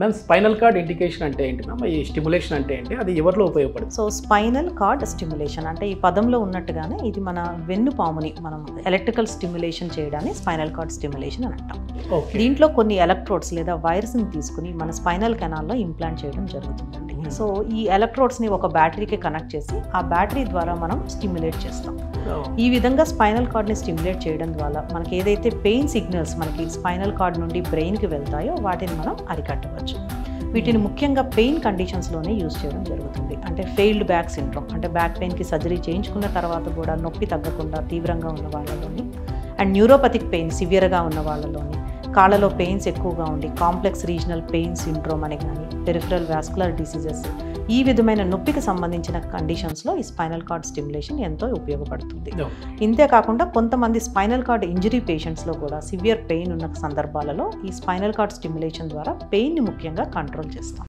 Ma'am spinal cord indication అంటే ఏంటి ma'am? ఈ స్టిమ్యులేషన్ అంటే ఏంటి? అది ఎవరిలో ఉపయోగపడుతుంది? సో స్పైనల్ కార్డ్ స్టిమ్యులేషన్ అంటే ఈ పదంలో ఉన్నట్టుగానే ఇది మన వెన్నుపాముని మనం ఎలక్ట్రికల్ స్టిమ్యులేషన్ చేయడాన్ని స్పైనల్ కార్డ్ స్టిమ్యులేషన్ అని అంటాం. దీంట్లో కొన్ని ఎలక్ట్రోడ్స్ లేదా వైర్స్ని తీసుకుని మన స్పైనల్ కెనాల్లో ఇంప్లాంట్ చేయడం జరుగుతుందండి. సో ఈ ఎలక్ట్రోడ్స్ని ఒక బ్యాటరీకి కనెక్ట్ చేసి ఆ బ్యాటరీ ద్వారా మనం స్టిమ్యులేట్ చేస్తాం. ఈ విధంగా స్పైనల్ కార్డ్ని స్టిమ్యులేట్ చేయడం ద్వారా మనకి ఏదైతే పెయిన్ సిగ్నల్స్ మనకి స్పైనల్ కార్డ్ నుండి బ్రెయిన్కి వెళ్తాయో వాటిని మనం అరికట్టవచ్చు. వీటిని ముఖ్యంగా పెయిన్ కండిషన్స్లోనే యూజ్ చేయడం జరుగుతుంది. అంటే ఫెయిల్డ్ బ్యాక్ సిండ్రోమ్ అంటే బ్యాక్ పెయిన్కి సర్జరీ చేయించుకున్న తర్వాత కూడా నొప్పి తగ్గకుండా తీవ్రంగా ఉన్న వాళ్ళలోని, అండ్ న్యూరోపతిక్ పెయిన్ సివియర్గా ఉన్న వాళ్ళలోని, కాళ్ళలో పెయిన్స్ ఎక్కువగా ఉండి కాంప్లెక్స్ రీజనల్ పెయిన్ సిండ్రోమ్ అని కానీ, పెరిఫరల్ వాస్కులర్ డిసీజెస్, ఈ విధమైన నొప్పికి సంబంధించిన కండిషన్స్లో ఈ స్పైనల్ కార్డ్ స్టిమ్యులేషన్ ఎంతో ఉపయోగపడుతుంది. ఇంతేకాకుండా కొంతమంది స్పైనల్ కార్డ్ ఇంజరీ పేషెంట్స్లో కూడా సివియర్ పెయిన్ ఉన్న సందర్భాలలో ఈ స్పైనల్ కార్డ్ స్టిమ్యులేషన్ ద్వారా పెయిన్ని ముఖ్యంగా కంట్రోల్ చేస్తాం.